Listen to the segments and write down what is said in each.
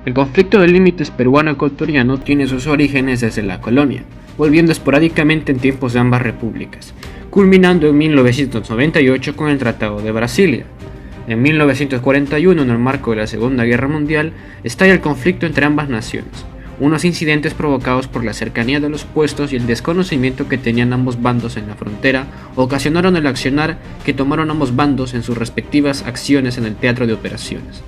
El conflicto de límites peruano-ecuatoriano tiene sus orígenes desde la colonia, volviendo esporádicamente en tiempos de ambas repúblicas, culminando en 1998 con el Tratado de Brasilia. En 1941, en el marco de la Segunda Guerra Mundial, estalla el conflicto entre ambas naciones. Unos incidentes provocados por la cercanía de los puestos y el desconocimiento que tenían ambos bandos en la frontera ocasionaron el accionar que tomaron ambos bandos en sus respectivas acciones en el teatro de operaciones.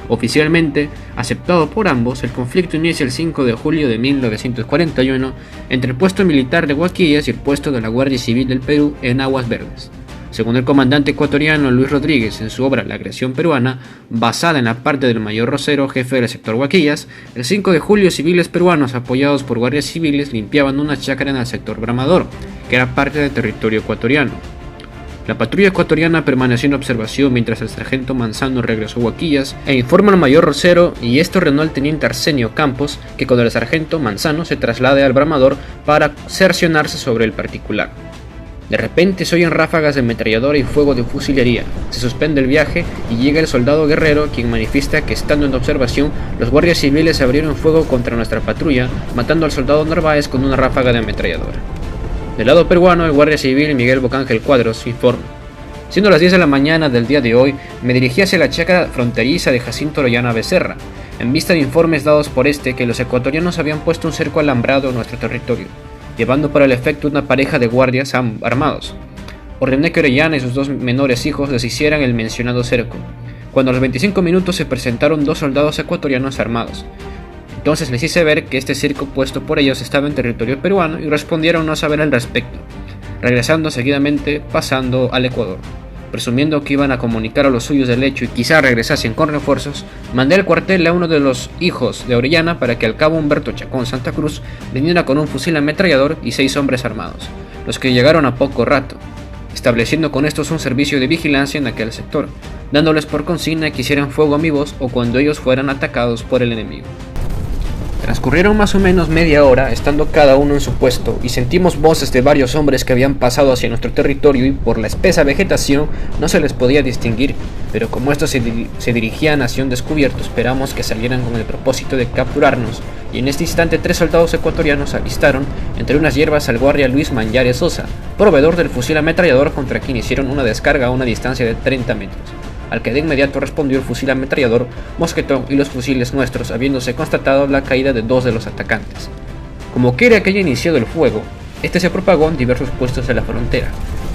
Oficialmente aceptado por ambos, el conflicto inicia el 5 de julio de 1941 entre el puesto militar de Huaquillas y el puesto de la Guardia Civil del Perú en Aguas Verdes. Según el comandante ecuatoriano Luis Rodríguez en su obra La agresión peruana, basada en la parte del mayor Rosero, jefe del sector Huaquillas, el 5 de julio civiles peruanos apoyados por guardias civiles limpiaban una chacra en el sector Bramador, que era parte del territorio ecuatoriano. La patrulla ecuatoriana permaneció en observación mientras el sargento Manzano regresó a Huaquillas e informa al mayor Rosero, y esto ordenó al teniente Arsenio Campos que con el sargento Manzano se traslade al Bramador para cercionarse sobre el particular. De repente se oyen ráfagas de ametralladora y fuego de fusilería. Se suspende el viaje y llega el soldado Guerrero, quien manifiesta que estando en observación, los guardias civiles abrieron fuego contra nuestra patrulla, matando al soldado Narváez con una ráfaga de ametralladora. Del lado peruano, el guardia civil Miguel Bocángel Cuadros informa: siendo las 10 de la mañana del día de hoy, me dirigí hacia la chacra fronteriza de Jacinto Orellana Becerra, en vista de informes dados por este que los ecuatorianos habían puesto un cerco alambrado en nuestro territorio, llevando para el efecto una pareja de guardias armados. Ordené que Orellana y sus dos menores hijos deshicieran el mencionado cerco, cuando a los 25 minutos se presentaron dos soldados ecuatorianos armados. Entonces les hice ver que este cerco puesto por ellos estaba en territorio peruano y respondieron no saber al respecto, regresando seguidamente pasando al Ecuador. Presumiendo que iban a comunicar a los suyos del hecho y quizá regresasen con refuerzos, mandé al cuartel a uno de los hijos de Orellana para que al cabo Humberto Chacón Santa Cruz viniera con un fusil ametrallador y 6 hombres armados, los que llegaron a poco rato, estableciendo con estos un servicio de vigilancia en aquel sector, dándoles por consigna que hicieran fuego a mi voz o cuando ellos fueran atacados por el enemigo. Transcurrieron más o menos media hora, estando cada uno en su puesto, y sentimos voces de varios hombres que habían pasado hacia nuestro territorio y por la espesa vegetación no se les podía distinguir, pero como estos se dirigían hacia un descubierto, esperamos que salieran con el propósito de capturarnos, y en este instante 3 soldados ecuatorianos avistaron entre unas hierbas al guardia Luis Manllares Sosa, proveedor del fusil ametrallador, contra quien hicieron una descarga a una distancia de 30 metros. Al que de inmediato respondió el fusil ametrallador, mosquetón y los fusiles nuestros, habiéndose constatado la caída de 2 de los atacantes. Como quiera que haya iniciado el fuego, este se propagó en diversos puestos de la frontera,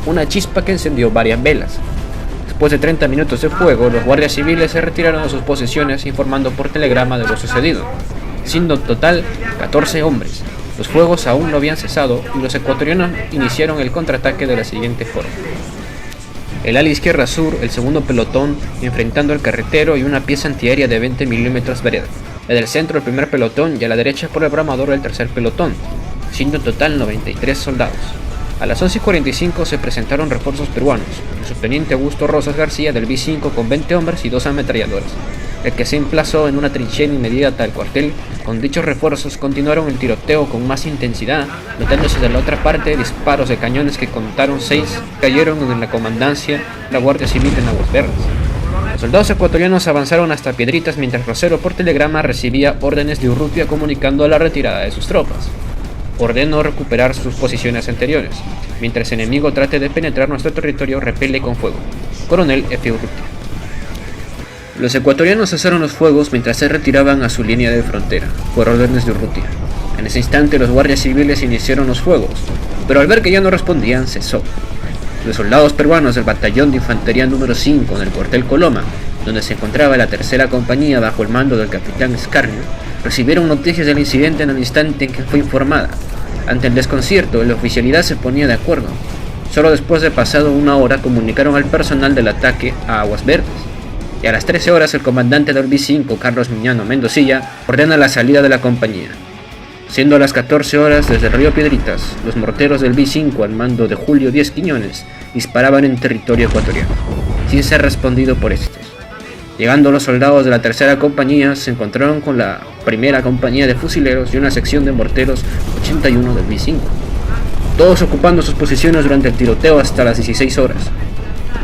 una chispa que encendió varias velas. Después de 30 minutos de fuego, los guardias civiles se retiraron a sus posiciones informando por telegrama de lo sucedido, siendo en total 14 hombres. Los fuegos aún no habían cesado y los ecuatorianos iniciaron el contraataque de la siguiente forma: el ala izquierda sur, el segundo pelotón, enfrentando al carretero y una pieza antiaérea de 20 mm vereda. En el centro el primer pelotón y a la derecha por el Bramador el tercer pelotón, siendo en total 93 soldados. A las 11:45 se presentaron refuerzos peruanos, el subteniente Augusto Rosas García del B-5 con 20 hombres y 2 ametralladoras, el que se emplazó en una trinchera inmediata al cuartel. Con dichos refuerzos continuaron el tiroteo con más intensidad, notándose de la otra parte disparos de cañones que contaron 6 cayeron en la comandancia la Guardia Civil en Aguas Verdes. Los soldados ecuatorianos avanzaron hasta Piedritas mientras Rosero por telegrama recibía órdenes de Urrutia comunicando la retirada de sus tropas. Ordenó recuperar sus posiciones anteriores, mientras el enemigo trate de penetrar nuestro territorio, repele con fuego. Coronel F. Urrutia. Los ecuatorianos cesaron los fuegos mientras se retiraban a su línea de frontera, por órdenes de Urrutia. En ese instante los guardias civiles iniciaron los fuegos, pero al ver que ya no respondían, cesó. Los soldados peruanos del batallón de infantería número 5 en el cuartel Coloma, donde se encontraba la tercera compañía bajo el mando del capitán Escarnio, recibieron noticias del incidente en el instante en que fue informada. Ante el desconcierto, la oficialidad se ponía de acuerdo. Solo después de pasado una hora comunicaron al personal del ataque a Aguas Verdes, y a las 13 horas el comandante del B-5, Carlos Miñano Mendocilla, ordena la salida de la compañía. Siendo a las 14 horas desde el río Piedritas, los morteros del B-5 al mando de Julio Díez Quiñones disparaban en territorio ecuatoriano, sin ser respondido por estos. Llegando los soldados de la tercera compañía, se encontraron con la primera compañía de fusileros y una sección de morteros 81 del B-5, todos ocupando sus posiciones durante el tiroteo hasta las 16 horas.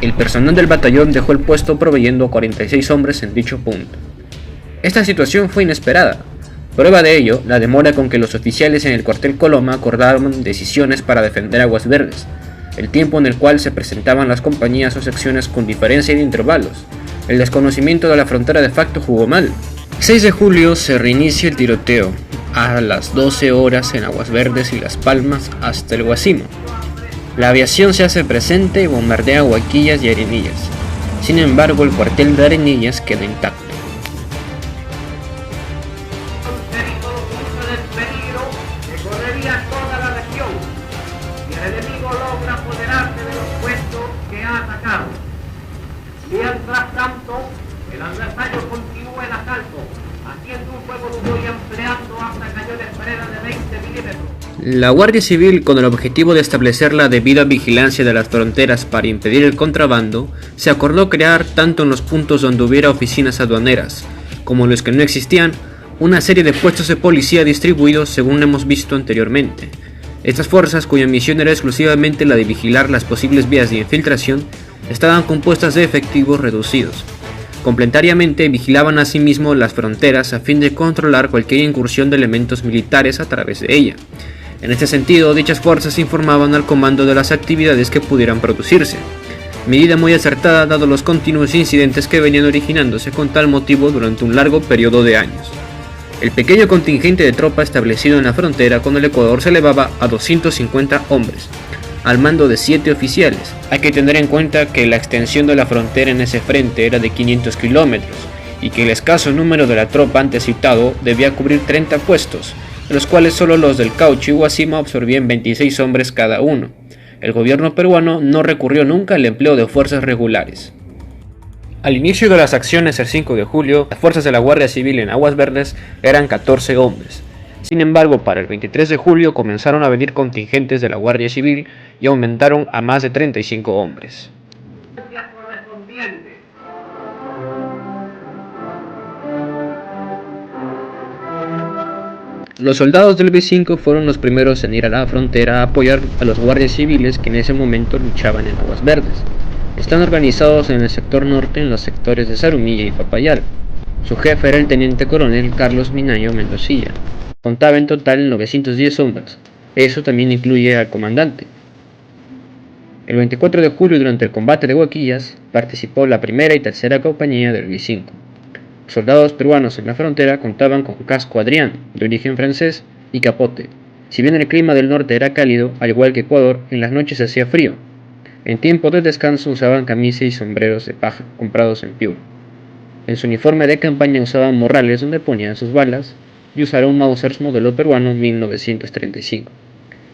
El personal del batallón dejó el puesto proveyendo a 46 hombres en dicho punto. Esta situación fue inesperada. Prueba de ello, la demora con que los oficiales en el cuartel Coloma acordaron decisiones para defender Aguas Verdes, el tiempo en el cual se presentaban las compañías o secciones con diferencia de intervalos. El desconocimiento de la frontera de facto jugó mal. 6 de julio se reinicia el tiroteo, a las 12 horas en Aguas Verdes y Las Palmas hasta el Guasimo. La aviación se hace presente y bombardea Huaquillas y Arenillas. Sin embargo, el cuartel de Arenillas queda intacto. Mientras tanto, el adversario continúa el asalto, haciendo un fuego duro y empleando hasta cañones Breda de 20 milímetros. La Guardia Civil, con el objetivo de establecer la debida vigilancia de las fronteras para impedir el contrabando, se acordó crear, tanto en los puntos donde hubiera oficinas aduaneras, como en los que no existían, una serie de puestos de policía distribuidos según hemos visto anteriormente. Estas fuerzas, cuya misión era exclusivamente la de vigilar las posibles vías de infiltración, estaban compuestas de efectivos reducidos. Complementariamente vigilaban asimismo las fronteras a fin de controlar cualquier incursión de elementos militares a través de ella. En este sentido, dichas fuerzas informaban al comando de las actividades que pudieran producirse, medida muy acertada dado los continuos incidentes que venían originándose con tal motivo durante un largo periodo de años. El pequeño contingente de tropa establecido en la frontera con el Ecuador se elevaba a 250 hombres, al mando de 7 oficiales. Hay que tener en cuenta que la extensión de la frontera en ese frente era de 500 kilómetros y que el escaso número de la tropa antes citado debía cubrir 30 puestos, de los cuales solo los del Caucho y Guasimo absorbían 26 hombres cada uno. El gobierno peruano no recurrió nunca al empleo de fuerzas regulares. Al inicio de las acciones el 5 de julio, las fuerzas de la Guardia Civil en Aguas Verdes eran 14 hombres. Sin embargo, para el 23 de julio comenzaron a venir contingentes de la Guardia Civil y aumentaron a más de 35 hombres. Los soldados del B5 fueron los primeros en ir a la frontera a apoyar a los guardias civiles que en ese momento luchaban en Aguas Verdes. Están organizados en el sector norte en los sectores de Zarumilla y Papayal. Su jefe era el teniente coronel Carlos Minayo Mendocilla. Contaba en total 910 hombres. Eso también incluye al comandante. El 24 de julio, durante el combate de Huaquillas, participó la primera y tercera compañía del B5. Los soldados peruanos en la frontera contaban con casco Adrián, de origen francés, y capote. Si bien el clima del norte era cálido, al igual que Ecuador, en las noches hacía frío. En tiempo de descanso usaban camisa y sombreros de paja, comprados en Piura. En su uniforme de campaña usaban morrales donde ponían sus balas, y usaron un Mauser modelo peruano 1935.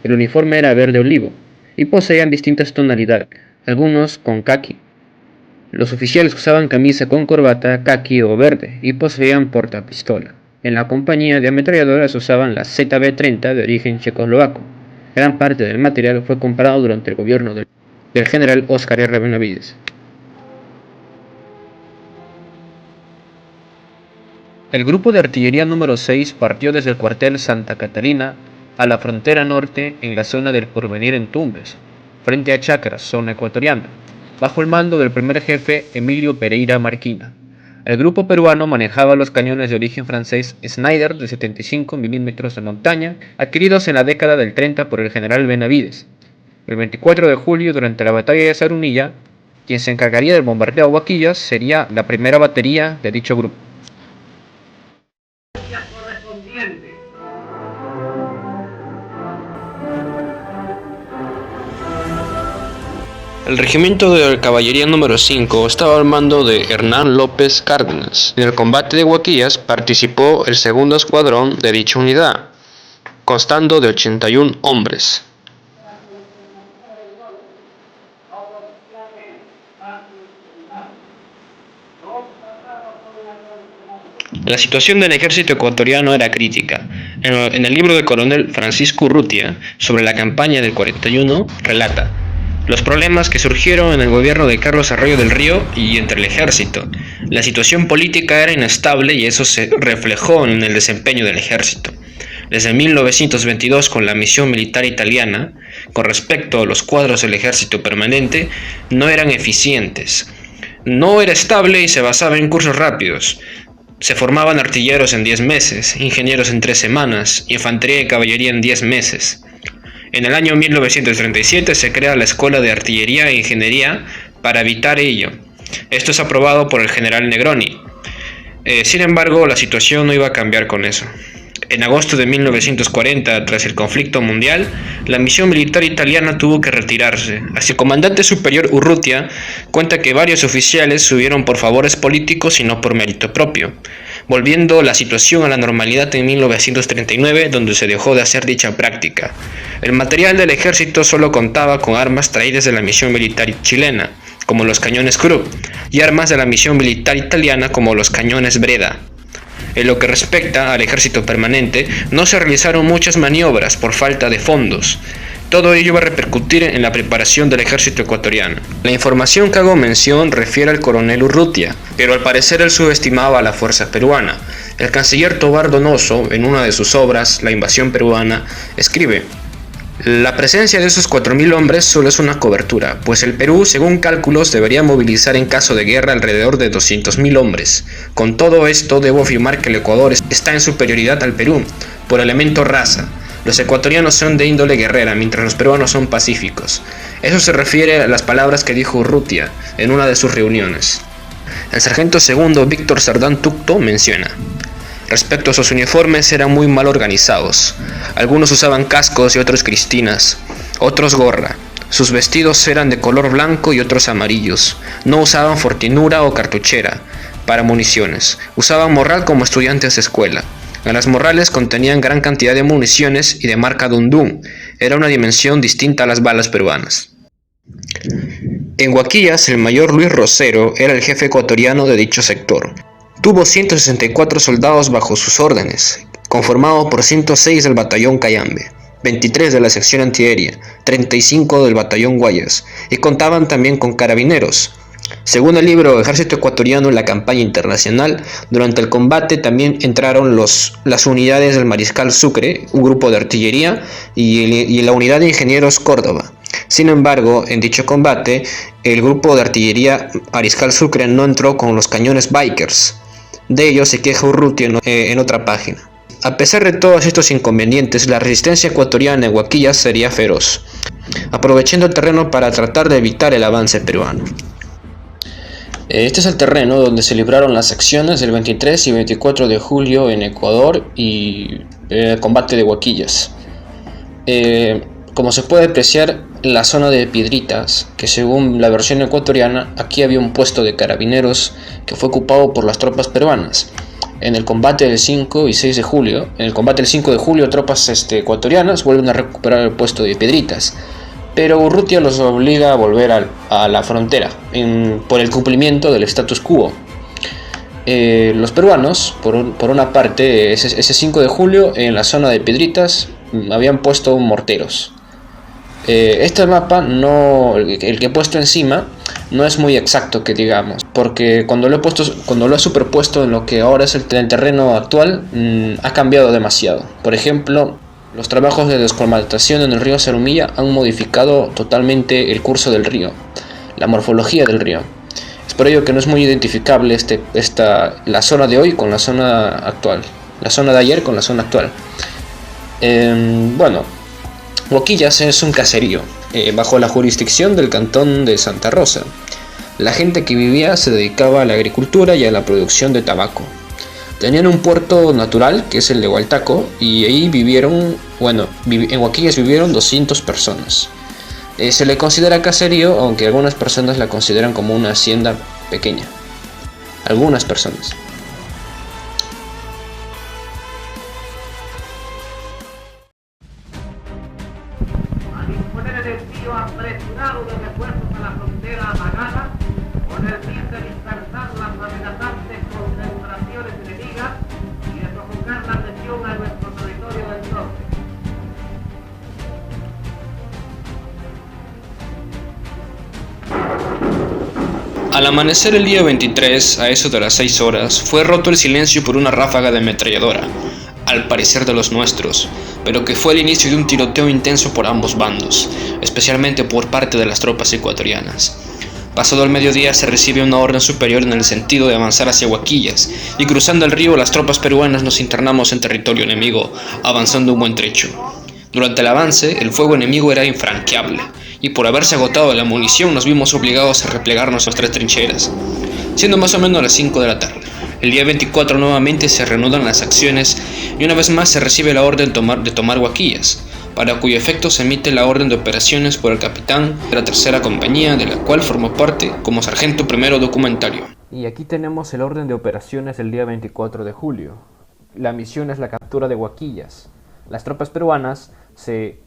El uniforme era verde olivo, y poseían distintas tonalidades, algunos con caqui. Los oficiales usaban camisa con corbata caqui o verde, y poseían portapistola. En la compañía de ametralladoras usaban la ZB-30 de origen checoslovaco. Gran parte del material fue comprado durante el gobierno del general Óscar R. Benavides. El grupo de artillería número 6 partió desde el cuartel Santa Catalina a la frontera norte en la zona del Porvenir en Tumbes, frente a Chacras, zona ecuatoriana, bajo el mando del primer jefe Emilio Pereira Marquina. El grupo peruano manejaba los cañones de origen francés Snyder de 75 milímetros de montaña, adquiridos en la década del 30 por el general Benavides. El 24 de julio, durante la batalla de Zarumilla, quien se encargaría del bombardeo a Huaquillas sería la primera batería de dicho grupo. El regimiento de caballería número 5 estaba al mando de Hernán López Cárdenas. En el combate de Huaquillas participó el segundo escuadrón de dicha unidad, constando de 81 hombres. La situación del ejército ecuatoriano era crítica. En el libro del coronel Francisco Urrutia sobre la campaña del 41 relata los problemas que surgieron en el gobierno de Carlos Arroyo del Río y entre el ejército. La situación política era inestable y eso se reflejó en el desempeño del ejército. Desde 1922, con la misión militar italiana, con respecto a los cuadros del ejército permanente, no eran eficientes. No era estable y se basaba en cursos rápidos. Se formaban artilleros en 10 meses, ingenieros en 3 semanas, infantería y caballería en 10 meses. En el año 1937 se crea la Escuela de Artillería e Ingeniería para evitar ello. Esto es aprobado por el general Negroni. Sin embargo, la situación no iba a cambiar con eso. En agosto de 1940, tras el conflicto mundial, la misión militar italiana tuvo que retirarse. Así, el comandante superior Urrutia cuenta que varios oficiales subieron por favores políticos y no por mérito propio, volviendo la situación a la normalidad en 1939, donde se dejó de hacer dicha práctica. El material del ejército solo contaba con armas traídas de la misión militar chilena, como los cañones Krupp, y armas de la misión militar italiana, como los cañones Breda. En lo que respecta al ejército permanente, no se realizaron muchas maniobras por falta de fondos. Todo ello va a repercutir en la preparación del ejército ecuatoriano. La información que hago mención refiere al coronel Urrutia, pero al parecer él subestimaba a la fuerza peruana. El canciller Tobar Donoso, en una de sus obras, La invasión peruana, escribe: la presencia de esos 4.000 hombres solo es una cobertura, pues el Perú, según cálculos, debería movilizar en caso de guerra alrededor de 200.000 hombres. Con todo esto, debo afirmar que el Ecuador está en superioridad al Perú, por elemento raza. Los ecuatorianos son de índole guerrera, mientras los peruanos son pacíficos. Eso se refiere a las palabras que dijo Urrutia en una de sus reuniones. El sargento segundo Víctor Sardán Tucto menciona: respecto a sus uniformes, eran muy mal organizados. Algunos usaban cascos y otros cristinas, otros gorra. Sus vestidos eran de color blanco y otros amarillos. No usaban fortinura o cartuchera para municiones. Usaban morral como estudiantes de escuela. Las morrales contenían gran cantidad de municiones y de marca Dundun. Era una dimensión distinta a las balas peruanas. En Huaquillas, el mayor Luis Rosero era el jefe ecuatoriano de dicho sector. Tuvo 164 soldados bajo sus órdenes, conformado por 106 del batallón Cayambe, 23 de la sección antiaérea, 35 del batallón Guayas, y contaban también con carabineros. Según el libro Ejército Ecuatoriano en la Campaña Internacional, durante el combate también entraron las unidades del Mariscal Sucre, un grupo de artillería, y la unidad de ingenieros Córdoba. Sin embargo, en dicho combate, el grupo de artillería Mariscal Sucre no entró con los cañones Bikers. De ello se queja Urrutia en otra página. A pesar de todos estos inconvenientes, la resistencia ecuatoriana en Huaquillas sería feroz, aprovechando el terreno para tratar de evitar el avance peruano. Este es el terreno donde se libraron las acciones del 23 y 24 de julio en Ecuador y el combate de Huaquillas. Como se puede apreciar, la zona de Piedritas, que según la versión ecuatoriana, aquí había un puesto de carabineros que fue ocupado por las tropas peruanas. En el combate del 5 y 6 de julio, en el combate del 5 de julio, tropas ecuatorianas vuelven a recuperar el puesto de Piedritas, pero Urrutia los obliga a volver a la frontera por el cumplimiento del status quo. Los peruanos, por una parte, ese 5 de julio, en la zona de Piedritas, habían puesto morteros. Este mapa, el que he puesto encima, no es muy exacto, que digamos, porque cuando lo he superpuesto en lo que ahora es el terreno actual, ha cambiado demasiado. Por ejemplo, los trabajos de descolmatación en el río Zarumilla han modificado totalmente el curso del río, la morfología del río. Es por ello que no es muy identificable la zona de hoy con la zona actual, la zona de ayer con la zona actual. Huaquillas es un caserío, bajo la jurisdicción del cantón de Santa Rosa. La gente que vivía se dedicaba a la agricultura y a la producción de tabaco. Tenían un puerto natural, que es el de Hualtaco, y ahí en Huaquillas vivieron 200 personas. Se le considera caserío, aunque algunas personas la consideran como una hacienda pequeña. Algunas personas. Apresurado de refuerzos a la frontera amagada, con el fin de dispersar las amenazantes concentraciones enemigas y de sofocar la presión a nuestro territorio del norte. Al amanecer el día 23, a eso de las 6 horas, fue roto el silencio por una ráfaga de ametralladora, al parecer de los nuestros, pero que fue el inicio de un tiroteo intenso por ambos bandos, especialmente por parte de las tropas ecuatorianas. Pasado el mediodía se recibe una orden superior en el sentido de avanzar hacia Huaquillas, y cruzando el río las tropas peruanas nos internamos en territorio enemigo, avanzando un buen trecho. Durante el avance, el fuego enemigo era infranqueable, y por haberse agotado la munición nos vimos obligados a replegarnos a nuestras trincheras, siendo más o menos las 5 de la tarde. El día 24 nuevamente se reanudan las acciones y una vez más se recibe la orden de tomar Huaquillas, para cuyo efecto se emite la orden de operaciones por el capitán de la tercera compañía, de la cual formó parte como sargento primero documentario. Y aquí tenemos el orden de operaciones del día 24 de julio. La misión es la captura de Huaquillas. Las tropas peruanas se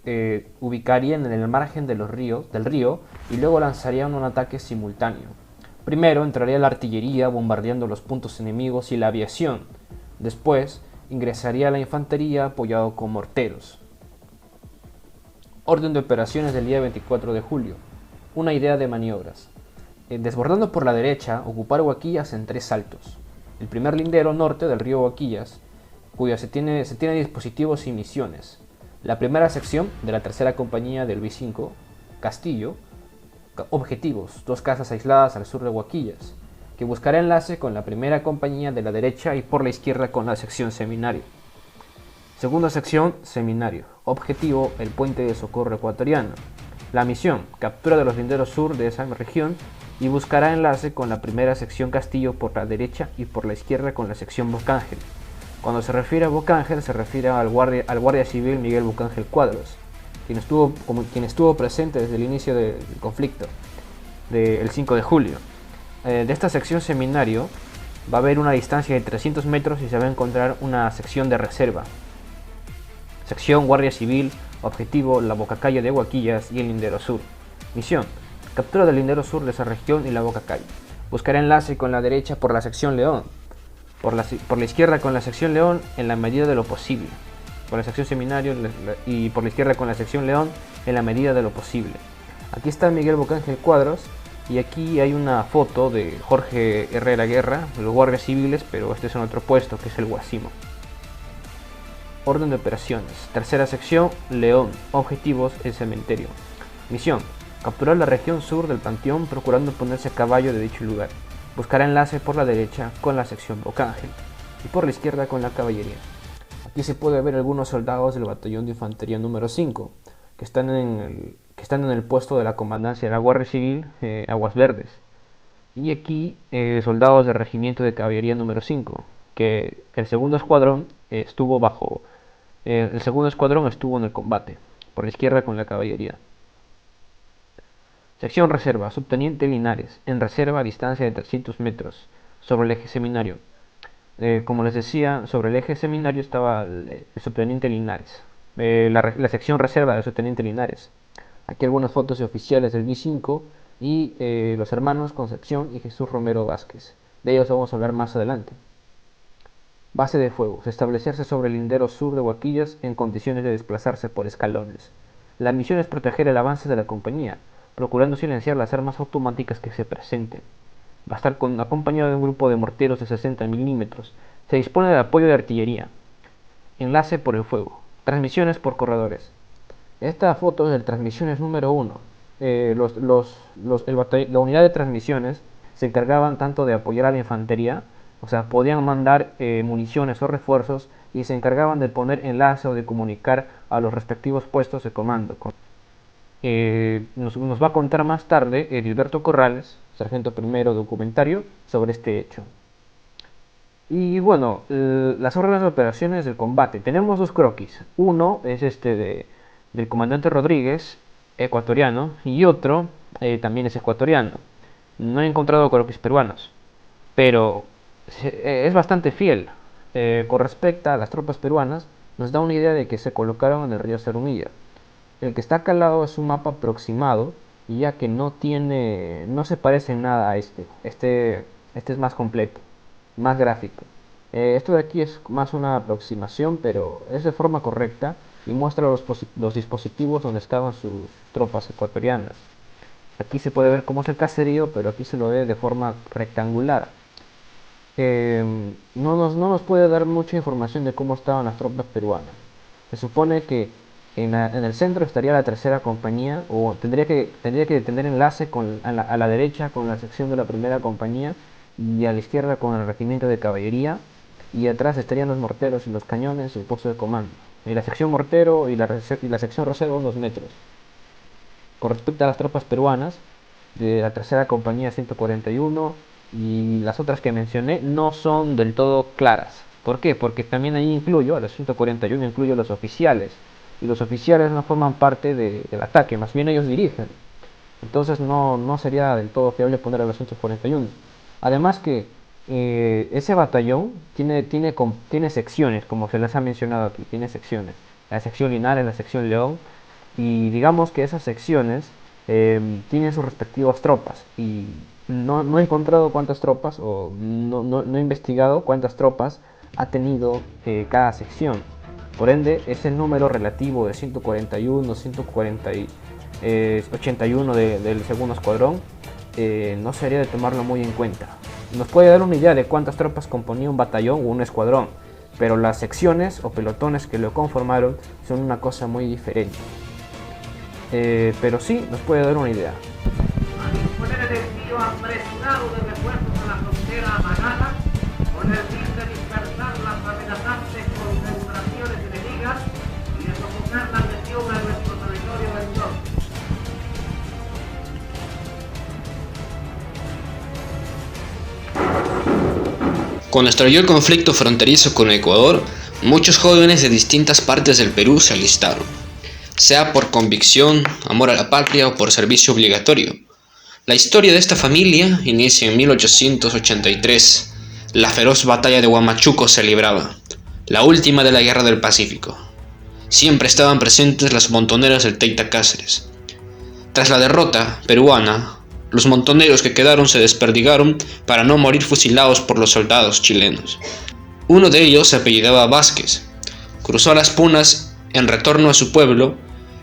ubicarían en el margen del río y luego lanzarían un ataque simultáneo. Primero entraría la artillería bombardeando los puntos enemigos y la aviación. Después ingresaría la infantería apoyado con morteros. Orden de operaciones del día 24 de julio. Una idea de maniobras. Desbordando por la derecha, ocupar Huaquillas en 3 saltos. El primer lindero norte del río Huaquillas, cuyo se tiene dispositivos y misiones. La primera sección de la tercera compañía del B5, Castillo. Objetivos: 2 casas aisladas al sur de Huaquillas, que buscará enlace con la primera compañía de la derecha y por la izquierda con la sección Seminario. Segunda sección, Seminario. Objetivo: el puente de socorro ecuatoriano. La misión: captura de los linderos sur de esa región y buscará enlace con la primera sección Castillo por la derecha y por la izquierda con la sección Bocángel. Cuando se refiere a Bocángel se refiere al guardia civil Miguel Bocángel Cuadros, quien estuvo presente desde el inicio del conflicto del 5 de julio. De esta sección Seminario va a haber una distancia de 300 metros y se va a encontrar una sección de reserva. Sección Guardia Civil, objetivo: la Bocacalle de Huaquillas y el lindero sur. Misión: captura del lindero sur de esa región y la Bocacalle. Buscará enlace con la derecha por la sección León, por la izquierda con la sección León en la medida de lo posible. Por la sección Seminario y por la izquierda con la sección León en la medida de lo posible. Aquí está Miguel Bocángel Cuadros y aquí hay una foto de Jorge Herrera Guerra, de los guardias civiles, pero este es en otro puesto que es el Guasimo. Orden de operaciones. Tercera sección, León. Objetivos: el cementerio. Misión: capturar la región sur del panteón procurando ponerse a caballo de dicho lugar. Buscará enlace por la derecha con la sección Bocángel y por la izquierda con la caballería. Aquí se puede ver algunos soldados del batallón de infantería número 5 que están en el puesto de la comandancia de la Guardia Civil Aguas Verdes. Y aquí soldados del regimiento de caballería número 5, que el segundo escuadrón estuvo en el combate, por la izquierda con la caballería. Sección reserva, subteniente Linares, en reserva a distancia de 300 metros, sobre el eje Seminario. Como les decía, sobre el eje Seminario estaba el subteniente Linares, la sección reserva del subteniente Linares. Aquí algunas fotos de oficiales del B5 y los hermanos Concepción y Jesús Romero Vázquez. De ellos vamos a hablar más adelante. Base de fuego: establecerse sobre el lindero sur de Huaquillas en condiciones de desplazarse por escalones. La misión es proteger el avance de la compañía, procurando silenciar las armas automáticas que se presenten. Va a estar acompañado de un grupo de morteros de 60 milímetros. Se dispone de apoyo de artillería. Enlace por el fuego. Transmisiones por corredores. Esta foto es de transmisiones número 1. La unidad de transmisiones se encargaban tanto de apoyar a la infantería, o sea, podían mandar municiones o refuerzos, y se encargaban de poner enlace o de comunicar a los respectivos puestos de comando. Nos va a contar más tarde Heriberto Corrales, sargento primero documentario, sobre este hecho. Y bueno, las órdenes de operaciones del combate. Tenemos 2 croquis. Uno es del comandante Rodríguez, ecuatoriano, y otro también es ecuatoriano. No he encontrado croquis peruanos, pero es bastante fiel. Con respecto a las tropas peruanas, nos da una idea de que se colocaron en el río Cerumilla. El que está acá al lado es un mapa aproximado, y ya que no se parece en nada a este es más completo, más gráfico. Esto de aquí es más una aproximación, pero es de forma correcta y muestra los dispositivos donde estaban sus tropas ecuatorianas. Aquí se puede ver cómo es el caserío, pero aquí se lo ve de forma rectangular. No nos puede dar mucha información de cómo estaban las tropas peruanas. Se supone que en el centro estaría la tercera compañía, o tendría que tener enlace a la derecha con la sección de la primera compañía y a la izquierda con el regimiento de caballería, y atrás estarían los morteros y los cañones y el puesto de comando. Y la sección mortero y la sección reserva unos metros. Con respecto a las tropas peruanas, de la tercera compañía 141 y las otras que mencioné no son del todo claras. ¿Por qué? Porque también ahí incluyo, a los 141 incluyo los oficiales, y los oficiales no forman parte del ataque, más bien ellos dirigen. Entonces no sería del todo fiable poner a los 141. Además que ese batallón tiene secciones, como se les ha mencionado aquí, tiene secciones. La sección Linares, la sección León, y digamos que esas secciones tienen sus respectivas tropas, y no he encontrado cuántas tropas, o no he investigado cuántas tropas ha tenido cada sección. Por ende, ese número relativo de 141, 81 del segundo escuadrón no sería de tomarlo muy en cuenta. Nos puede dar una idea de cuántas tropas componía un batallón o un escuadrón, pero las secciones o pelotones que lo conformaron son una cosa muy diferente. Pero sí nos puede dar una idea. A disponer el envío apresurado de refuerzos a la frontera amagada, con el fin de dispersar las amenazantes concentraciones enemigas y de sofocar la adhesión a nuestro territorio del norte. Cuando estalló el conflicto fronterizo con Ecuador, muchos jóvenes de distintas partes del Perú se alistaron, sea por convicción, amor a la patria o por servicio obligatorio. La historia de esta familia inicia en 1883. La feroz batalla de Huamachuco se libraba, la última de la Guerra del Pacífico. Siempre estaban presentes las montoneras del Teita Cáceres. Tras la derrota peruana, los montoneros que quedaron se desperdigaron para no morir fusilados por los soldados chilenos. Uno de ellos se apellidaba Vázquez. Cruzó las Punas en retorno a su pueblo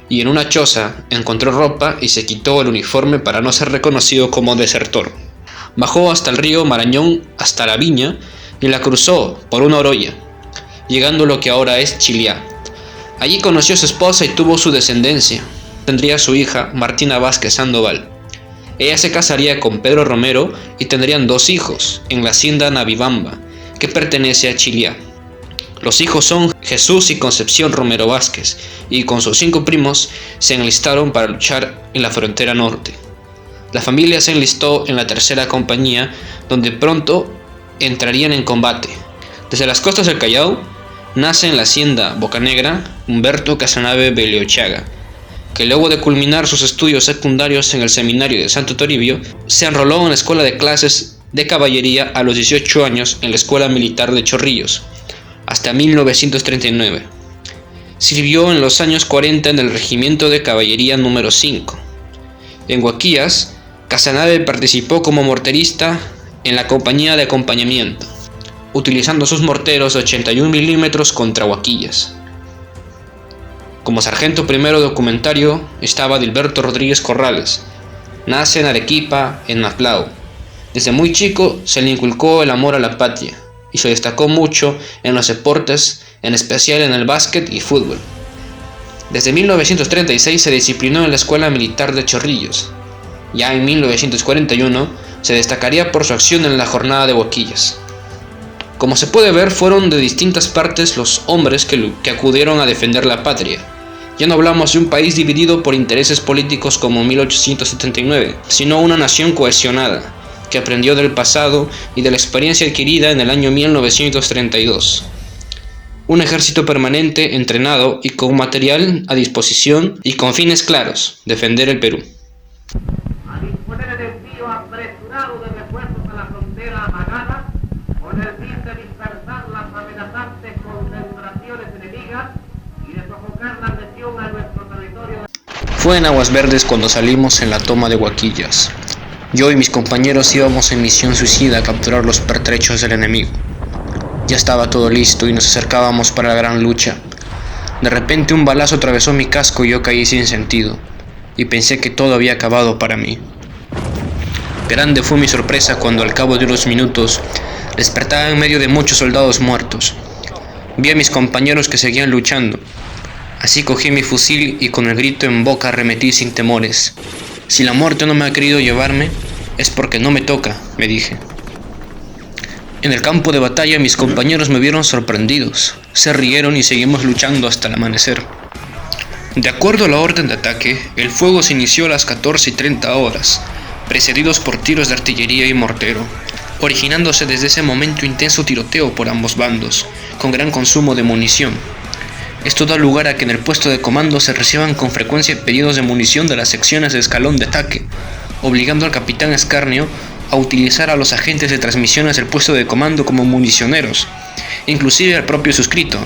y en una choza encontró ropa y se quitó el uniforme para no ser reconocido como desertor. Bajó hasta el río Marañón, hasta la viña, y la cruzó por una oroya, llegando a lo que ahora es Chiliá. Allí conoció a su esposa y tuvo su descendencia. Tendría su hija, Martina Vázquez Sandoval. Ella se casaría con Pedro Romero y tendrían 2 hijos en la hacienda Navibamba, que pertenece a Chiliá. Los hijos son Jesús y Concepción Romero Vázquez, y con sus 5 primos se enlistaron para luchar en la frontera norte. La familia se enlistó en la tercera compañía, donde pronto entrarían en combate. Desde las costas del Callao nace en la hacienda Bocanegra Humberto Casanave Beliochaga, que luego de culminar sus estudios secundarios en el seminario de Santo Toribio, se enroló en la escuela de clases de caballería a los 18 años en la Escuela Militar de Chorrillos, hasta 1939. Sirvió en los años 40 en el Regimiento de Caballería número 5. En Huaquillas, Casanave participó como morterista en la compañía de acompañamiento, utilizando sus morteros de 81 milímetros contra Huaquillas. Como sargento primero documentario estaba Dilberto Rodríguez Corrales. Nace en Arequipa, en Matlao. Desde muy chico se le inculcó el amor a la patria y se destacó mucho en los deportes, en especial en el básquet y fútbol. Desde 1936 se disciplinó en la Escuela Militar de Chorrillos. Ya en 1941 se destacaría por su acción en la Jornada de Huaquillas. Como se puede ver, fueron de distintas partes los hombres que acudieron a defender la patria. Ya no hablamos de un país dividido por intereses políticos como en 1879, sino una nación cohesionada, que aprendió del pasado y de la experiencia adquirida en el año 1932. Un ejército permanente, entrenado y con material a disposición y con fines claros, defender el Perú. A disponer el envío apresurado de refuerzos a la frontera amagada, con el fin de dispersar las amenazantes concentraciones enemigas y de sofocar la adhesión a nuestro territorio. Fue en Aguas Verdes cuando salimos en la toma de Huaquillas. Yo y mis compañeros íbamos en misión suicida a capturar los pertrechos del enemigo. Ya estaba todo listo y nos acercábamos para la gran lucha. De repente un balazo atravesó mi casco y yo caí sin sentido, y pensé que todo había acabado para mí. Grande fue mi sorpresa cuando al cabo de unos minutos despertaba en medio de muchos soldados muertos. Vi a mis compañeros que seguían luchando. Así cogí mi fusil y con el grito en boca arremetí sin temores. Si la muerte no me ha querido llevarme, es porque no me toca, me dije. En el campo de batalla mis compañeros me vieron sorprendidos, se rieron y seguimos luchando hasta el amanecer. De acuerdo a la orden de ataque, el fuego se inició a las 14:30 horas, precedidos por tiros de artillería y mortero, originándose desde ese momento intenso tiroteo por ambos bandos, con gran consumo de munición. Esto da lugar a que en el puesto de comando se reciban con frecuencia pedidos de munición de las secciones de escalón de ataque, obligando al capitán Escarnio a utilizar a los agentes de transmisiones del puesto de comando como municioneros, inclusive al propio suscrito,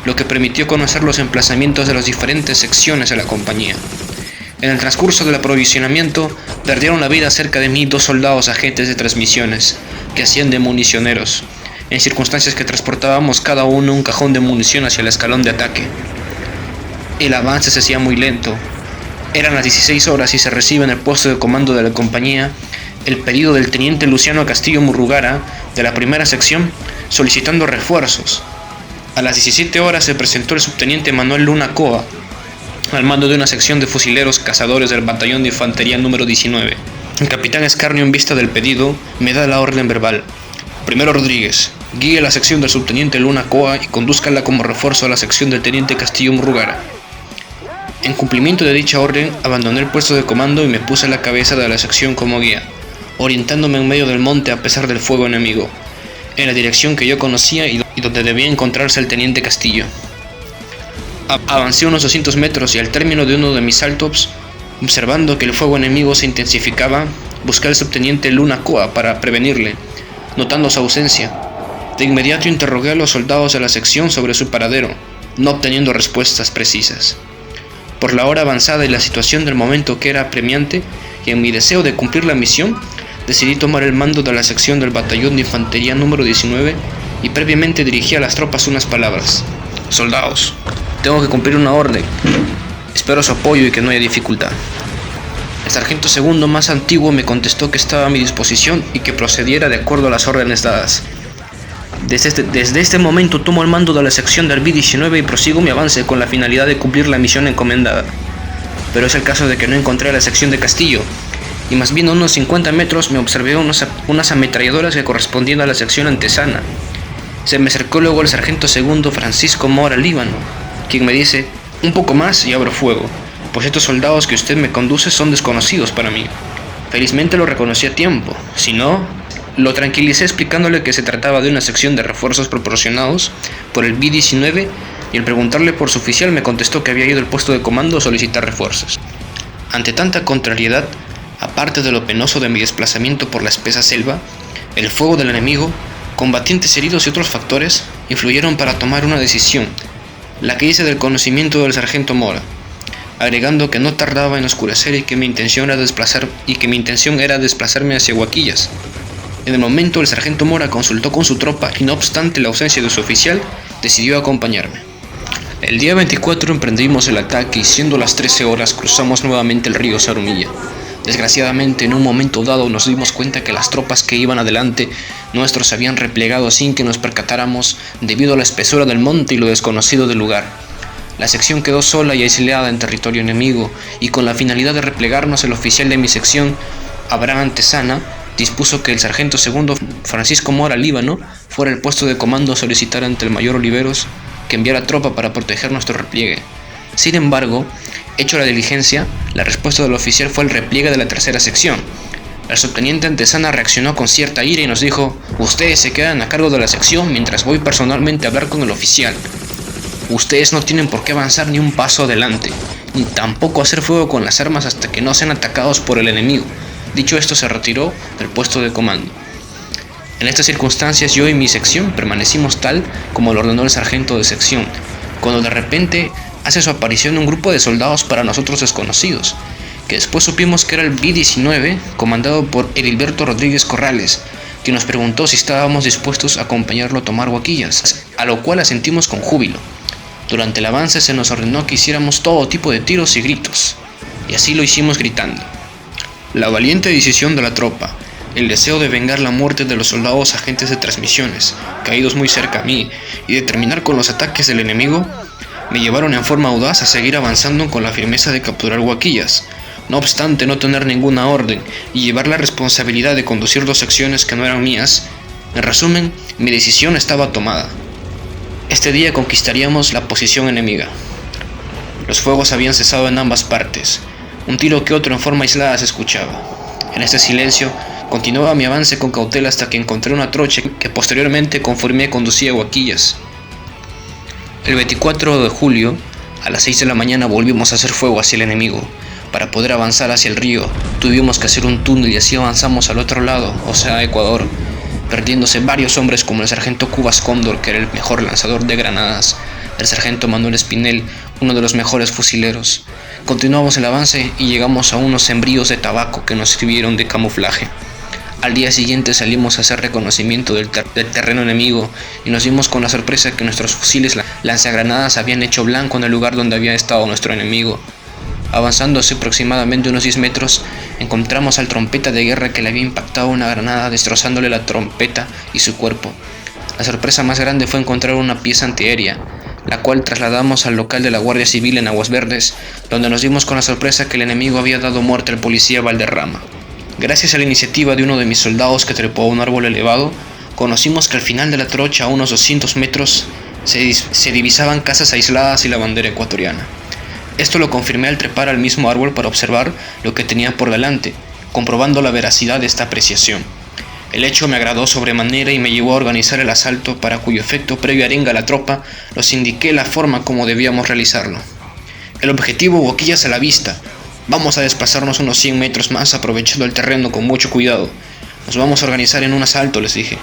lo que permitió conocer los emplazamientos de las diferentes secciones de la compañía. En el transcurso del aprovisionamiento, perdieron la vida cerca de mí 2 soldados agentes de transmisiones, que hacían de municioneros, en circunstancias que transportábamos cada uno un cajón de munición hacia el escalón de ataque. El avance se hacía muy lento. Eran las 16 horas y se recibe en el puesto de comando de la compañía el pedido del teniente Luciano Castillo Murrugara de la primera sección solicitando refuerzos. A las 17 horas se presentó el subteniente Manuel Luna Coa al mando de una sección de fusileros cazadores del batallón de infantería número 19. El capitán Escarnio, en vista del pedido, me da la orden verbal: Primero Rodríguez, guíe la sección del subteniente Luna Coa y condúzcala como refuerzo a la sección del teniente Castillo Murrugara. En cumplimiento de dicha orden, abandoné el puesto de comando y me puse a la cabeza de la sección como guía, orientándome en medio del monte a pesar del fuego enemigo, en la dirección que yo conocía y donde debía encontrarse el teniente Castillo. Avancé unos 200 metros y al término de uno de mis saltos, observando que el fuego enemigo se intensificaba, busqué al subteniente Luna Coa para prevenirle, notando su ausencia. De inmediato interrogué a los soldados de la sección sobre su paradero, no obteniendo respuestas precisas. Por la hora avanzada y la situación del momento que era apremiante, y en mi deseo de cumplir la misión, decidí tomar el mando de la sección del batallón de infantería número 19 y previamente dirigí a las tropas unas palabras: Soldados, tengo que cumplir una orden. Espero su apoyo y que no haya dificultad. El sargento segundo más antiguo me contestó que estaba a mi disposición y que procediera de acuerdo a las órdenes dadas. Desde este momento tomo el mando de la sección del B-19 y prosigo mi avance con la finalidad de cumplir la misión encomendada. Pero es el caso de que no encontré a la sección de Castillo, y más bien a unos 50 metros me observé unas ametralladoras que correspondían a la sección antesana. Se me acercó luego el sargento segundo Francisco Mora Líbano, quien me dice: un poco más y abro fuego, pues estos soldados que usted me conduce son desconocidos para mí. Felizmente lo reconocí a tiempo, si no, lo tranquilicé explicándole que se trataba de una sección de refuerzos proporcionados por el B-19, y al preguntarle por su oficial me contestó que había ido al puesto de comando a solicitar refuerzos. Ante tanta contrariedad, aparte de lo penoso de mi desplazamiento por la espesa selva, el fuego del enemigo, combatientes heridos y otros factores influyeron para tomar una decisión, la que hice del conocimiento del sargento Mora, agregando que no tardaba en oscurecer y que mi intención era desplazarme hacia Huaquillas. En el momento el sargento Mora consultó con su tropa y, no obstante la ausencia de su oficial, decidió acompañarme. El día 24 emprendimos el ataque y, siendo las 13 horas, cruzamos nuevamente el río Zarumilla. Desgraciadamente, en un momento dado nos dimos cuenta que las tropas que iban adelante nuestros se habían replegado sin que nos percatáramos debido a la espesura del monte y lo desconocido del lugar. La sección quedó sola y aislada en territorio enemigo, y con la finalidad de replegarnos, el oficial de mi sección, Abraham Antesana, dispuso que el sargento segundo Francisco Mora Líbano fuera el puesto de comando a solicitar ante el mayor Oliveros que enviara tropa para proteger nuestro repliegue. Sin embargo, hecho la diligencia, la respuesta del oficial fue el repliegue de la tercera sección. El subteniente Antesana reaccionó con cierta ira y nos dijo: ustedes se quedan a cargo de la sección mientras voy personalmente a hablar con el oficial. Ustedes no tienen por qué avanzar ni un paso adelante, ni tampoco hacer fuego con las armas hasta que no sean atacados por el enemigo. Dicho esto, se retiró del puesto de comando. En estas circunstancias, yo y mi sección permanecimos tal como lo ordenó el sargento de sección, cuando de repente hace su aparición un grupo de soldados para nosotros desconocidos, que después supimos que era el B-19, comandado por Edilberto Rodríguez Corrales, quien nos preguntó si estábamos dispuestos a acompañarlo a tomar Huaquillas, a lo cual asentimos con júbilo. Durante el avance se nos ordenó que hiciéramos todo tipo de tiros y gritos, y así lo hicimos gritando. La valiente decisión de la tropa, el deseo de vengar la muerte de los soldados agentes de transmisiones, caídos muy cerca a mí, y de terminar con los ataques del enemigo, me llevaron en forma audaz a seguir avanzando con la firmeza de capturar Huaquillas, no obstante no tener ninguna orden y llevar la responsabilidad de conducir dos secciones que no eran mías. En resumen, mi decisión estaba tomada. Este día conquistaríamos la posición enemiga. Los fuegos habían cesado en ambas partes. Un tiro que otro en forma aislada se escuchaba. En este silencio, continuaba mi avance con cautela hasta que encontré una trocha que posteriormente confirmé conducía a Huaquillas. El 24 de julio, a las 6 de la mañana volvimos a hacer fuego hacia el enemigo. Para poder avanzar hacia el río, tuvimos que hacer un túnel y así avanzamos al otro lado, o sea, Ecuador, perdiéndose varios hombres como el sargento Cubas Cóndor, que era el mejor lanzador de granadas, el sargento Manuel Espinel, uno de los mejores fusileros. Continuamos el avance y llegamos a unos sembríos de tabaco que nos sirvieron de camuflaje. Al día siguiente salimos a hacer reconocimiento del terreno enemigo y nos dimos con la sorpresa que nuestros fusiles lanzagranadas habían hecho blanco en el lugar donde había estado nuestro enemigo. Avanzando hacia aproximadamente unos 10 metros, encontramos al trompeta de guerra que le había impactado una granada destrozándole la trompeta y su cuerpo. La sorpresa más grande fue encontrar una pieza antiaérea, la cual trasladamos al local de la Guardia Civil en Aguas Verdes, donde nos dimos con la sorpresa que el enemigo había dado muerte al policía Valderrama. Gracias a la iniciativa de uno de mis soldados que trepó a un árbol elevado, conocimos que al final de la trocha, a unos 200 metros, se divisaban casas aisladas y la bandera ecuatoriana. Esto lo confirmé al trepar al mismo árbol para observar lo que tenía por delante, comprobando la veracidad de esta apreciación. El hecho me agradó sobremanera y me llevó a organizar el asalto, para cuyo efecto, previo arenga a la tropa, los indiqué la forma como debíamos realizarlo. El objetivo, Huaquillas a la vista. Vamos a desplazarnos unos 100 metros más aprovechando el terreno con mucho cuidado. Nos vamos a organizar en un asalto, les dije,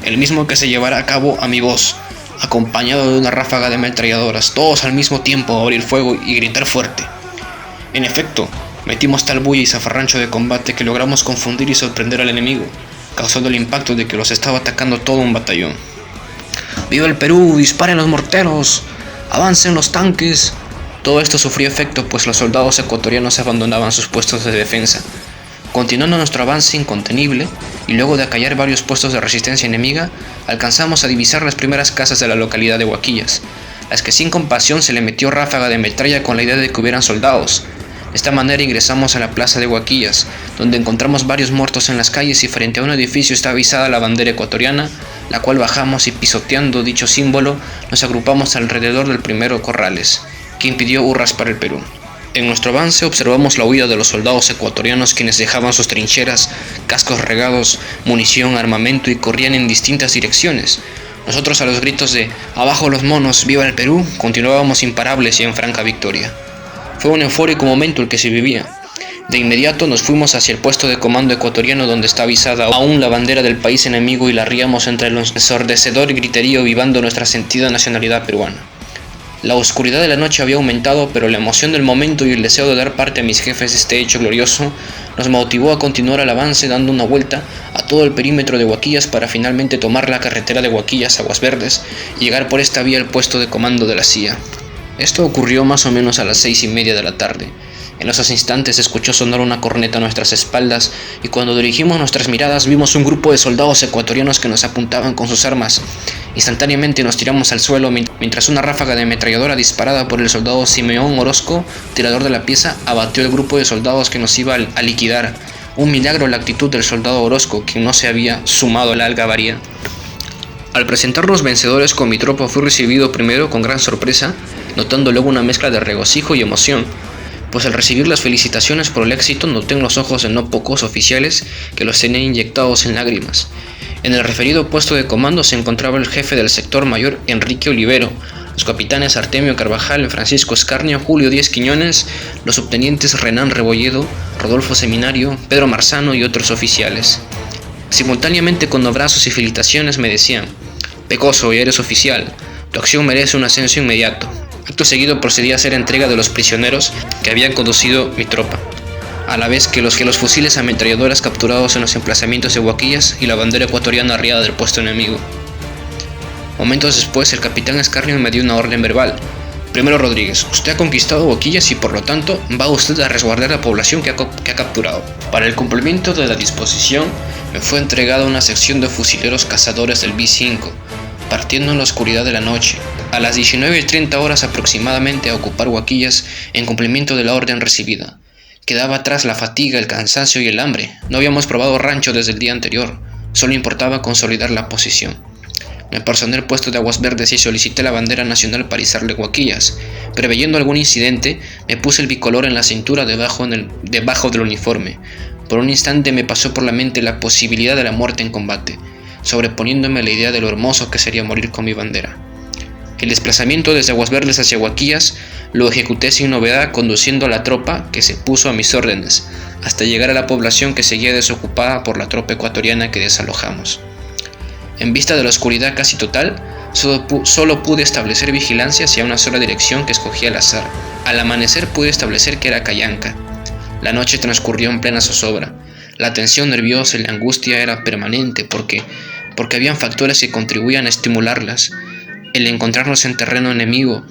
el mismo que se llevará a cabo a mi voz, acompañado de una ráfaga de ametralladoras, todos al mismo tiempo a abrir fuego y gritar fuerte. En efecto, metimos tal bulla y zafarrancho de combate que logramos confundir y sorprender al enemigo, causando el impacto de que los estaba atacando todo un batallón. ¡Viva el Perú! ¡Disparen los morteros! ¡Avancen los tanques! Todo esto sufrió efecto, pues los soldados ecuatorianos abandonaban sus puestos de defensa. Continuando nuestro avance incontenible, y luego de acallar varios puestos de resistencia enemiga, alcanzamos a divisar las primeras casas de la localidad de Huaquillas, las que sin compasión se le metió ráfaga de metralla con la idea de que hubieran soldados. De esta manera ingresamos a la plaza de Huaquillas, donde encontramos varios muertos en las calles y frente a un edificio está avisada la bandera ecuatoriana, la cual bajamos y pisoteando dicho símbolo, nos agrupamos alrededor del primero Corrales, que impidió hurras para el Perú. En nuestro avance observamos la huida de los soldados ecuatorianos, quienes dejaban sus trincheras, cascos regados, munición, armamento y corrían en distintas direcciones. Nosotros, a los gritos de «¡Abajo los monos! ¡Viva el Perú!», continuábamos imparables y en franca victoria. Fue un eufórico momento el que se vivía. De inmediato nos fuimos hacia el puesto de comando ecuatoriano, donde está avisada aún la bandera del país enemigo, y la arriamos entre el ensordecedor griterío vivando nuestra sentida nacionalidad peruana. La oscuridad de la noche había aumentado, pero la emoción del momento y el deseo de dar parte a mis jefes de este hecho glorioso nos motivó a continuar el avance, dando una vuelta a todo el perímetro de Huaquillas para finalmente tomar la carretera de Huaquillas a Aguas Verdes y llegar por esta vía al puesto de comando de la CIA. Esto ocurrió más o menos a las 6:30 de la tarde. En esos instantes se escuchó sonar una corneta a nuestras espaldas y cuando dirigimos nuestras miradas vimos un grupo de soldados ecuatorianos que nos apuntaban con sus armas. Instantáneamente nos tiramos al suelo mientras una ráfaga de ametralladora disparada por el soldado Simeón Orozco, tirador de la pieza, abatió el grupo de soldados que nos iba a liquidar. Un milagro la actitud del soldado Orozco, quien no se había sumado a la algabaría. Al presentarnos vencedores con mi tropa fui recibido primero con gran sorpresa, notando luego una mezcla de regocijo y emoción, pues al recibir las felicitaciones por el éxito noté en los ojos de no pocos oficiales que los tenían inyectados en lágrimas. En el referido puesto de comando se encontraba el jefe del sector mayor Enrique Olivero, los capitanes Artemio Carvajal, Francisco Escarnio, Julio Díez Quiñones, los subtenientes Renán Rebolledo, Rodolfo Seminario, Pedro Marzano y otros oficiales. Simultáneamente con abrazos y felicitaciones me decían: «Pecoso, ya eres oficial, tu acción merece un ascenso inmediato». Acto seguido procedí a hacer entrega de los prisioneros que habían conducido mi tropa, a la vez que los fusiles ametralladoras capturados en los emplazamientos de Huaquillas y la bandera ecuatoriana arriada del puesto enemigo. Momentos después, el capitán Escarnio me dio una orden verbal: «Primero Rodríguez, usted ha conquistado Huaquillas y por lo tanto va usted a resguardar la población que ha capturado». Para el cumplimiento de la disposición, me fue entregada una sección de fusileros cazadores del B-5, partiendo en la oscuridad de la noche, a las 19:30 horas aproximadamente a ocupar Huaquillas en cumplimiento de la orden recibida. Quedaba atrás la fatiga, el cansancio y el hambre. No habíamos probado rancho desde el día anterior, solo importaba consolidar la posición. Me personé el puesto de Aguas Verdes y solicité la bandera nacional para izarle Huaquillas. Preveyendo algún incidente, me puse el bicolor en la cintura debajo del uniforme. Por un instante me pasó por la mente la posibilidad de la muerte en combate, sobreponiéndome a la idea de lo hermoso que sería morir con mi bandera. El desplazamiento desde Aguas Verdes hacia Huaquillas lo ejecuté sin novedad, conduciendo a la tropa que se puso a mis órdenes, hasta llegar a la población que seguía desocupada por la tropa ecuatoriana que desalojamos. En vista de la oscuridad casi total, solo pude establecer vigilancia hacia una sola dirección que escogí al azar. Al amanecer pude establecer que era Callanca. La noche transcurrió en plena zozobra. La tensión nerviosa y la angustia era permanente porque habían factores que contribuían a estimularlas. El encontrarnos en terreno enemigo,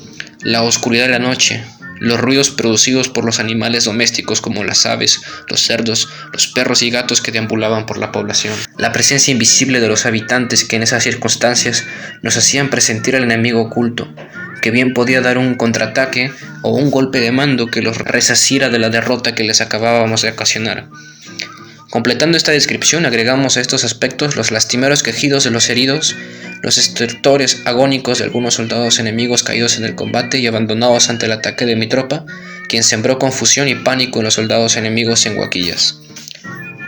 la oscuridad de la noche, los ruidos producidos por los animales domésticos como las aves, los cerdos, los perros y gatos que deambulaban por la población. La presencia invisible de los habitantes que en esas circunstancias nos hacían presentir al enemigo oculto, que bien podía dar un contraataque o un golpe de mando que los resarciera de la derrota que les acabábamos de ocasionar. Completando esta descripción, agregamos a estos aspectos los lastimeros quejidos de los heridos, los estertores agónicos de algunos soldados enemigos caídos en el combate y abandonados ante el ataque de mi tropa, quien sembró confusión y pánico en los soldados enemigos en Huaquillas.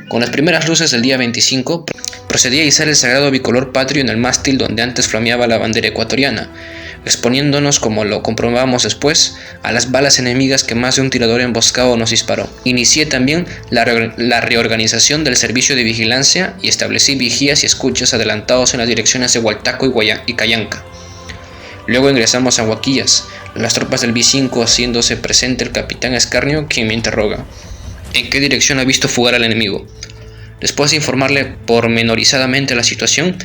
Con las primeras luces del día 25, procedí a izar el sagrado bicolor patrio en el mástil donde antes flameaba la bandera ecuatoriana, exponiéndonos, como lo comprobamos después, a las balas enemigas que más de un tirador emboscado nos disparó. Inicié también la reorganización del servicio de vigilancia y establecí vigías y escuchas adelantados en las direcciones de Hualtaco y Callanca. Luego ingresamos a Huaquillas, las tropas del B5 haciéndose presente el capitán Escarnio, quien me interroga: ¿en qué dirección ha visto fugar al enemigo? Después de informarle pormenorizadamente la situación,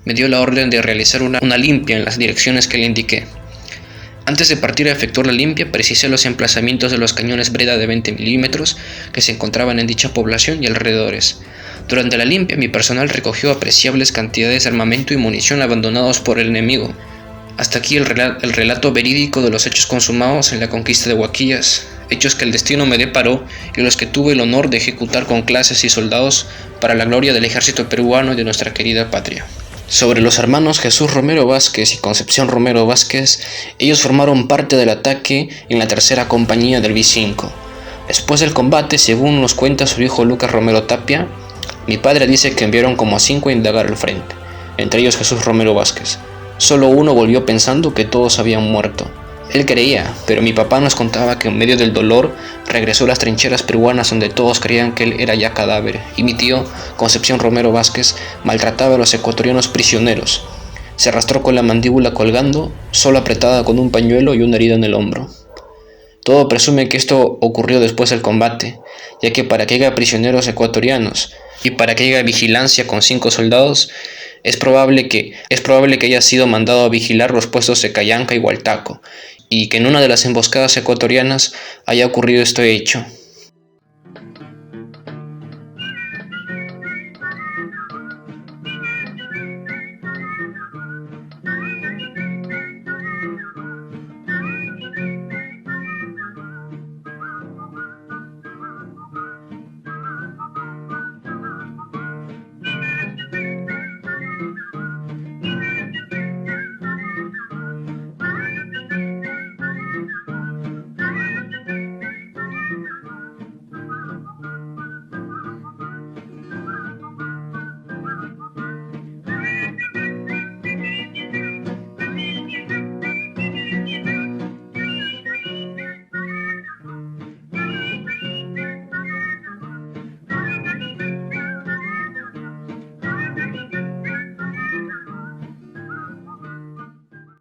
me dio la orden de realizar una limpia en las direcciones que le indiqué. Antes de partir a efectuar la limpia, precisé los emplazamientos de los cañones Breda de 20 milímetros que se encontraban en dicha población y alrededores. Durante la limpia, mi personal recogió apreciables cantidades de armamento y munición abandonados por el enemigo. Hasta aquí el relato verídico de los hechos consumados en la conquista de Huaquillas, hechos que el destino me deparó y los que tuve el honor de ejecutar con clases y soldados para la gloria del ejército peruano y de nuestra querida patria. Sobre los hermanos Jesús Romero Vázquez y Concepción Romero Vázquez, ellos formaron parte del ataque en la tercera compañía del B5. Después del combate, según nos cuenta su hijo Lucas Romero Tapia, mi padre dice que enviaron como a 5 a indagar al frente, entre ellos Jesús Romero Vázquez. Solo uno volvió pensando que todos habían muerto. Él creía, pero mi papá nos contaba que en medio del dolor regresó a las trincheras peruanas donde todos creían que él era ya cadáver, y mi tío, Concepción Romero Vázquez, maltrataba a los ecuatorianos prisioneros. Se arrastró con la mandíbula colgando, solo apretada con un pañuelo y una herida en el hombro. Todo presume que esto ocurrió después del combate, ya que para que haya prisioneros ecuatorianos y para que haya vigilancia con 5 soldados, es probable que haya sido mandado a vigilar los puestos de Callanca y Hualtaco, y que en una de las emboscadas ecuatorianas haya ocurrido este hecho.